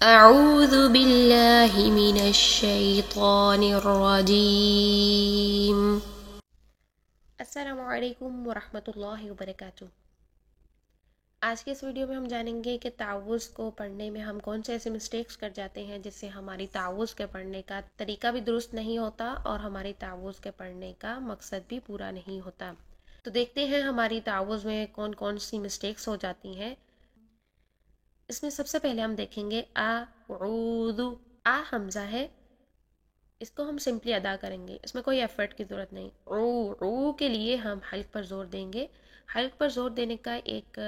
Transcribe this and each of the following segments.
اعوذ باللہ من الشیطان الرجیم۔ السلام علیکم ورحمۃ اللہ وبرکاتہ۔ آج کے اس ویڈیو میں ہم جانیں گے کہ تعوذ کو پڑھنے میں ہم کون سے ایسے مسٹیکس کر جاتے ہیں جس سے ہماری تعوذ کے پڑھنے کا طریقہ بھی درست نہیں ہوتا اور ہماری تعوذ کے پڑھنے کا مقصد بھی پورا نہیں ہوتا۔ تو دیکھتے ہیں ہماری تعوذ میں کون کون سی مسٹیکس ہو جاتی ہیں۔ اس میں سب سے پہلے ہم دیکھیں گے اعوذ۔ حمزہ ہے، اس کو ہم سمپلی ادا کریں گے، اس میں کوئی ایفرٹ کی ضرورت نہیں۔ رو کے لیے ہم حلق پر زور دیں گے۔ حلق پر زور دینے کا ایک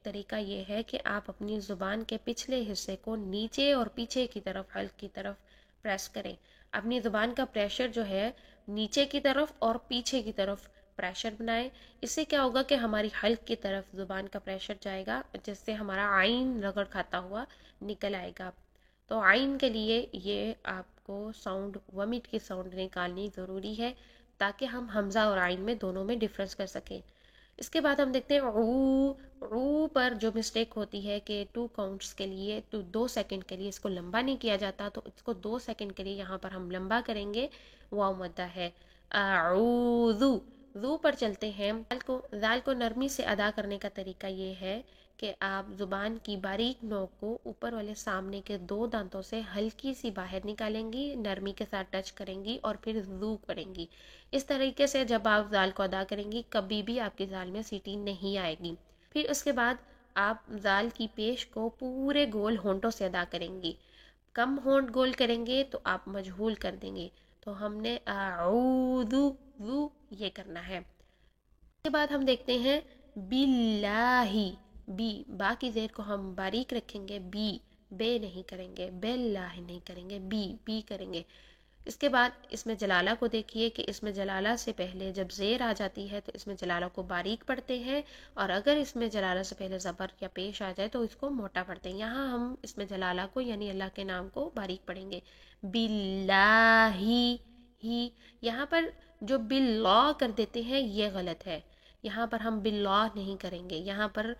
طریقہ یہ ہے کہ آپ اپنی زبان کے پچھلے حصے کو نیچے اور پیچھے کی طرف حلق کی طرف پریس کریں۔ اپنی زبان کا پریشر جو ہے نیچے کی طرف اور پیچھے کی طرف پریشر بنائیں۔ اس سے کیا ہوگا کہ ہماری حلق کی طرف زبان کا پریشر جائے گا، جس سے ہمارا عین رگڑ کھاتا ہوا نکل آئے گا۔ تو عین کے لیے یہ آپ کو ساؤنڈ ومٹ کی ساؤنڈ نکالنی ضروری ہے تاکہ ہم حمزہ اور عین میں دونوں میں ڈفرنس کر سکیں۔ اس کے بعد ہم دیکھتے ہیں رو پر جو مسٹیک ہوتی ہے کہ 2 کاؤنٹس کے لیے 2 سیکنڈ کے لیے اس کو لمبا نہیں کیا جاتا، تو اس کو 2 سیکنڈ کے لیے یہاں پر ہم لمبا کریں گے۔ واو مدہ ہے اعوذ۔ ذو پر چلتے ہیں۔ ذال کو نرمی سے ادا کرنے کا طریقہ یہ ہے کہ آپ زبان کی باریک نوک کو اوپر والے سامنے کے 2 دانتوں سے ہلکی سی باہر نکالیں گی، نرمی کے ساتھ ٹچ کریں گی اور پھر ذو کریں گی۔ اس طریقے سے جب آپ ذال کو ادا کریں گی کبھی بھی آپ کی ذال میں سیٹی نہیں آئے گی۔ پھر اس کے بعد آپ ذال کی پیش کو پورے گول ہونٹوں سے ادا کریں گی۔ کم ہونٹ گول کریں گے تو آپ مجہول کر دیں گے۔ تو ہم نے اعوذ ذو یہ کرنا ہے۔ اس کے بعد ہم دیکھتے ہیں باللہ۔ با کی زیر کو ہم باریک رکھیں گے، بے نہیں کریں گے، باللہ نہیں کریں گے، بی کریں گے۔ اس کے بعد اس میں جلالہ کو دیکھیے کہ اس میں جلالہ سے پہلے جب زیر آ جاتی ہے تو اس میں جلالہ کو باریک پڑھتے ہیں، اور اگر اس میں جلالہ سے پہلے زبر یا پیش آ جائے تو اس کو موٹا پڑھتے ہیں۔ یہاں ہم اس میں جلالہ کو یعنی اللہ کے نام کو باریک پڑھیں گے، باللہ ہی۔ یہاں پر جو باللہ کر دیتے ہیں یہ غلط ہے، یہاں پر ہم باللہ نہیں کریں گے، یہاں پر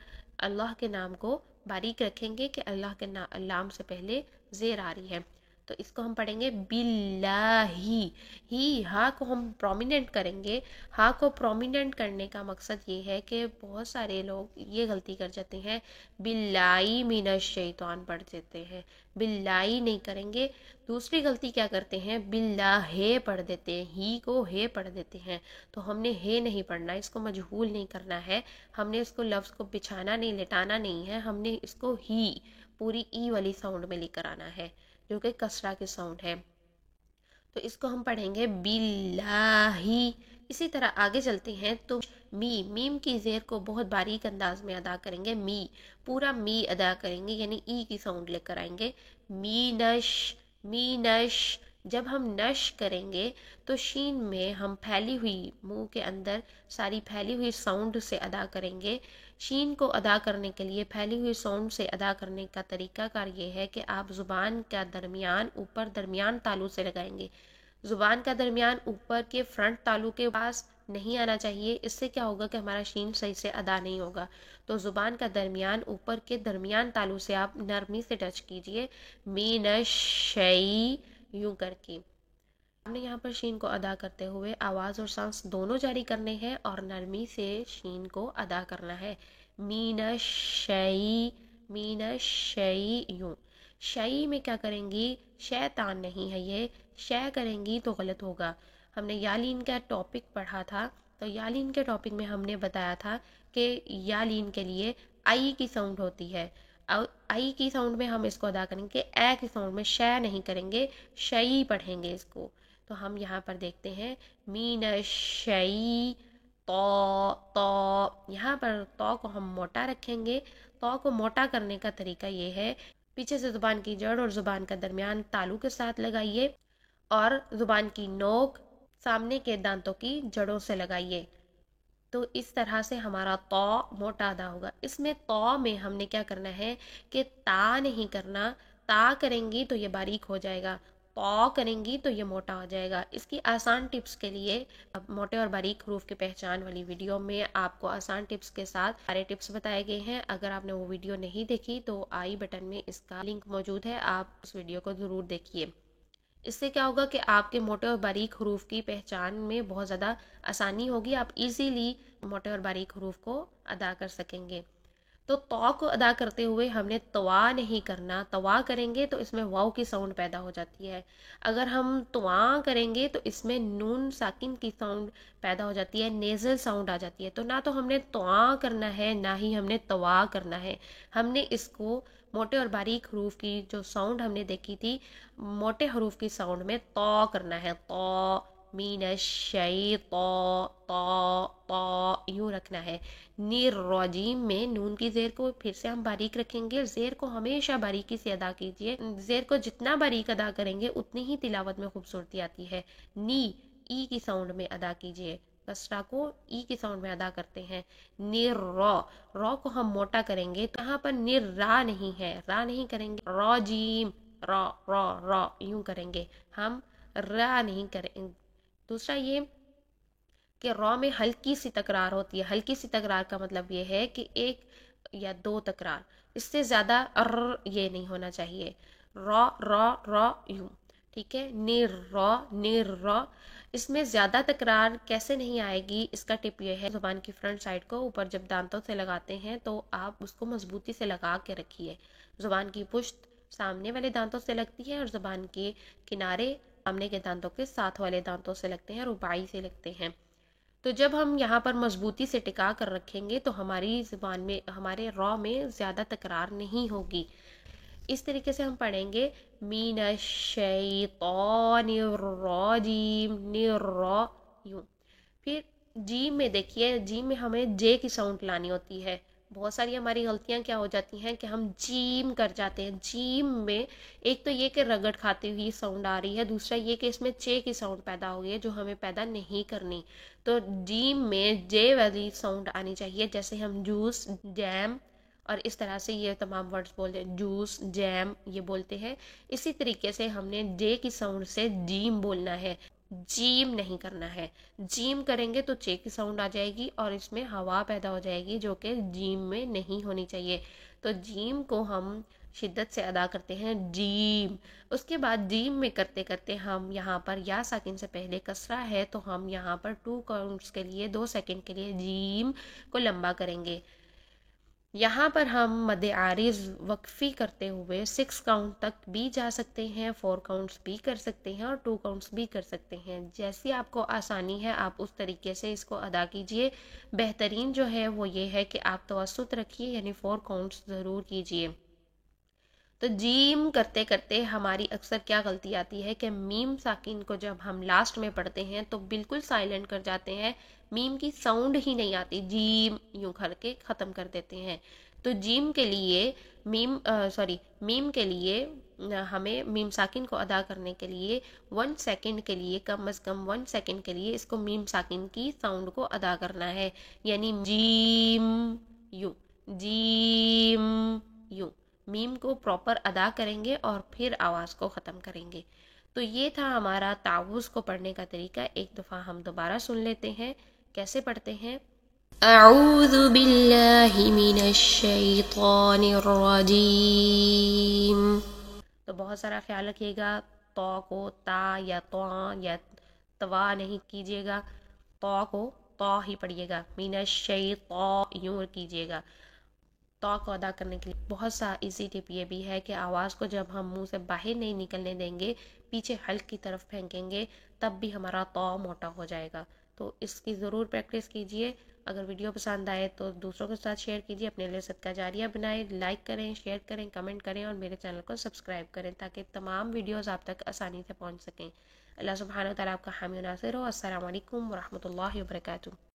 اللہ کے نام کو باریک رکھیں گے کہ اللہ کے لام سے پہلے زیر آ رہی ہے، تو اس کو ہم پڑھیں گے باللہ ہی۔ ہا کو ہم پرومیننٹ کریں گے۔ ہا کو پرومیننٹ کرنے کا مقصد یہ ہے کہ بہت سارے لوگ یہ غلطی کر جاتے ہیں، باللہ من الشیطان پڑھ دیتے ہیں، باللہ نہیں کریں گے۔ دوسری غلطی کیا کرتے ہیں، باللہ پڑھ دیتے ہیں، ہی کو پڑھ دیتے ہیں، تو ہم نے نہیں پڑھنا، اس کو مجہول نہیں کرنا ہے، ہم نے اس کو لفظ کو بچھانا نہیں، لٹانا نہیں ہے، ہم نے اس کو ہی پوری ای والی ساؤنڈ میں لے کر آنا ہے جو کہ کسرہ کی ساؤنڈ ہے۔ تو اس کو ہم پڑھیں گے باللہ۔ اسی طرح آگے چلتے ہیں تو میم کی زیر کو بہت باریک انداز میں ادا کریں گے، پورا ادا کریں گے، یعنی ای کی ساؤنڈ لے کر آئیں گے، مینش۔ جب ہم نش کریں گے تو شین میں ہم پھیلی ہوئی منہ کے اندر ساری پھیلی ہوئی ساؤنڈ سے ادا کریں گے۔ شین کو ادا کرنے کے لیے پھیلی ہوئی ساؤنڈ سے ادا کرنے کا طریقہ کار یہ ہے کہ آپ زبان کا درمیان اوپر درمیان تالو سے لگائیں گے۔ زبان کا درمیان اوپر کے فرنٹ تالو کے پاس نہیں آنا چاہیے، اس سے کیا ہوگا کہ ہمارا شین صحیح سے ادا نہیں ہوگا۔ تو زبان کا درمیان اوپر کے درمیان تالو سے آپ نرمی سے ٹچ کیجئے، مینشی یوں کر کے۔ ہم نے یہاں پر شین کو ادا کرتے ہوئے آواز اور سانس دونوں جاری کرنے ہیں اور نرمی سے شین کو ادا کرنا ہے، مینشی یوں۔ شعی میں کیا کریں گی، شیطان نہیں ہے، یہ شے کریں گی تو غلط ہوگا۔ ہم نے یالین کا ٹاپک پڑھا تھا، تو یالین کے ٹاپک میں ہم نے بتایا تھا کہ یالین کے لیے آئی کی ساؤنڈ ہوتی ہے، آئی کی ساؤنڈ میں ہم اس کو ادا کریں گے، اے کی ساؤنڈ میں شے نہیں کریں گے، شعی پڑھیں گے اس کو۔ تو ہم یہاں پر دیکھتے ہیں مینشی تو، یہاں پر تو کو ہم موٹا رکھیں گے۔ تو کو موٹا کرنے کا طریقہ یہ ہے، پیچھے سے زبان کی جڑ اور زبان کا درمیان تالو کے ساتھ لگائیے اور زبان کی نوک سامنے کے دانتوں کی جڑوں سے لگائیے، تو اس طرح سے ہمارا تو موٹا ادا ہوگا۔ اس میں تو میں ہم نے کیا کرنا ہے کہ تا نہیں کرنا، تا کریں گی تو یہ باریک ہو جائے گا، تو کریں گی تو یہ موٹا ہو جائے گا۔ اس کی آسان ٹپس کے لیے اب موٹے اور باریک حروف کی پہچان والی ویڈیو میں آپ کو آسان ٹپس کے ساتھ سارے ٹپس بتائے گئے ہیں۔ اگر آپ نے وہ ویڈیو نہیں دیکھی تو آئی بٹن میں اس کا لنک موجود ہے، آپ اس ویڈیو کو ضرور دیکھیے۔ اس سے کیا ہوگا کہ آپ کے موٹے اور باریک حروف کی پہچان میں بہت زیادہ آسانی ہوگی، آپ ایزیلی موٹے اور باریک حروف کو ادا کر سکیں گے۔ تو کو ادا کرتے ہوئے ہم نے توا نہیں کرنا، توا کریں گے تو اس میں واؤ کی ساؤنڈ پیدا ہو جاتی ہے۔ اگر ہم تواں کریں گے تو اس میں نون ساکن کی ساؤنڈ پیدا ہو جاتی ہے، نیزل ساؤنڈ آ جاتی ہے۔ تو نہ تو ہم نے تواں کرنا ہے، نہ ہی ہم نے توا کرنا ہے۔ ہم نے اس کو موٹے اور باریک حروف کی جو ساؤنڈ ہم نے دیکھی تھی، موٹے حروف کی ساؤنڈ میں تو کرنا ہے، تو مین تو یوں رکھنا ہے۔ الرجیم میں نون کی زیر کو پھر سے ہم باریک رکھیں گے، زیر کو ہمیشہ باریکی سے ادا کیجیے، زیر کو جتنا باریک ادا کریں گے اتنی ہی تلاوت میں خوبصورتی آتی ہے۔ ای کی ساؤنڈ میں ادا کیجیے، کسرہ کو ای کی ساؤنڈ میں ادا کرتے ہیں۔ رو کو ہم موٹا کریں گے تو یہاں پر را نہیں ہے، را نہیں کریں گے، راجیم را یوں کریں گے، ہم را نہیں کریں۔ دوسرا یہ کہ را میں ہلکی سی تکرار ہوتی ہے، ہلکی سی تکرار کا مطلب یہ ہے کہ ایک یا دو تکرار، اس سے زیادہ یہ نہیں ہونا چاہیے، را یوں، ٹھیک ہے۔ را اس میں زیادہ تکرار کیسے نہیں آئے گی، اس کا ٹپ یہ ہے، زبان کی فرنٹ سائڈ کو اوپر جب دانتوں سے لگاتے ہیں تو آپ اس کو مضبوطی سے لگا کے رکھیے۔ زبان کی پشت سامنے والے دانتوں سے لگتی ہے اور زبان کے کنارے سامنے کے دانتوں کے ساتھ والے دانتوں سے لگتے ہیں، رباعی سے لگتے ہیں۔ تو جب ہم یہاں پر مضبوطی سے ٹکا کر رکھیں گے تو ہماری زبان میں، ہمارے را میں زیادہ تکرار نہیں ہوگی۔ اس طریقے سے ہم پڑھیں گے، من الشیطان الرجیم، یوں۔ پھر جیم میں دیکھیے، جیم میں ہمیں جے کی ساؤنڈ لانی ہوتی ہے۔ بہت ساری ہماری غلطیاں کیا ہو جاتی ہیں کہ ہم جیم کر جاتے ہیں۔ جیم میں ایک تو یہ کہ رگڑ کھاتی ہوئی ساؤنڈ آ رہی ہے، دوسرا یہ کہ اس میں چے کی ساؤنڈ پیدا ہوئی ہے جو ہمیں پیدا نہیں کرنی۔ تو جیم میں جے والی ساؤنڈ آنی چاہیے، جیسے ہم جوس، جیم اور اس طرح سے یہ تمام ورڈز بولتے ہیں، جوس، جیم یہ بولتے ہیں۔ اسی طریقے سے ہم نے جے کی ساؤنڈ سے جیم بولنا ہے، جیم نہیں کرنا ہے۔ جیم کریں گے تو چے کی ساؤنڈ آ جائے گی اور اس میں ہوا پیدا ہو جائے گی جو کہ جیم میں نہیں ہونی چاہیے۔ تو جیم کو ہم شدت سے ادا کرتے ہیں، جیم۔ اس کے بعد جیم میں کرتے کرتے ہم یہاں پر یا ساکن سے پہلے کسرہ ہے تو ہم یہاں پر 2 کاؤنٹس کے لیے، 2 سیکنڈ کے لیے جیم کو لمبا کریں گے۔ یہاں پر ہم مد عارض وقفی کرتے ہوئے 6 کاؤنٹ تک بھی جا سکتے ہیں، 4 کاؤنٹس بھی کر سکتے ہیں اور 2 کاؤنٹس بھی کر سکتے ہیں۔ جیسی آپ کو آسانی ہے آپ اس طریقے سے اس کو ادا کیجئے۔ بہترین جو ہے وہ یہ ہے کہ آپ توسط رکھیے، یعنی 4 کاؤنٹس ضرور کیجئے۔ تو جیم کرتے کرتے ہماری اکثر کیا غلطی آتی ہے کہ میم ساکن کو جب ہم لاسٹ میں پڑھتے ہیں تو بالکل سائلنٹ کر جاتے ہیں، میم کی ساؤنڈ ہی نہیں آتی، جیم یوں کر کے ختم کر دیتے ہیں۔ تو جیم کے لیے میم کے لیے ہمیں میم ساکن کو ادا کرنے کے لیے 1 سیکنڈ کے لیے، کم از کم 1 سیکنڈ کے لیے اس کو میم ساکن کی ساؤنڈ کو ادا کرنا ہے، یعنی جیم یوں، جیم یوں، میم کو پراپر ادا کریں گے اور پھر آواز کو ختم کریں گے۔ تو یہ تھا ہمارا تعوذ کو پڑھنے کا طریقہ۔ ایک دفعہ ہم دوبارہ سن لیتے ہیں، کیسے پڑھتے ہیں۔ اعوذ باللہ من الشیطان الرجیم۔ تو بہت سارا خیال رکھیے گا، تو کو تا یا تواں یا توا نہیں کیجیے گا، تو کو تو ہی پڑھیے گا، من الشیطان یوں کیجیے گا۔ تو کو ادا کرنے کے لیے بہت سا ایزی ٹپ یہ بھی ہے کہ آواز کو جب ہم منہ سے باہر نہیں نکلنے دیں گے، پیچھے حلق کی طرف پھینکیں گے، تب بھی ہمارا تو موٹا ہو جائے گا۔ تو اس کی ضرور پریکٹس کیجئے۔ اگر ویڈیو پسند آئے تو دوسروں کے ساتھ شیئر کیجئے، اپنے لیے صدقہ جاریہ بنائیں، لائک کریں، شیئر کریں، کمنٹ کریں اور میرے چینل کو سبسکرائب کریں تاکہ تمام ویڈیوز آپ تک آسانی سے پہنچ سکیں۔ اللہ سبحانہ و تعالیٰ آپ کا حامی و ناصر ہو۔ السلام علیکم ورحمۃ اللہ وبرکاتہ۔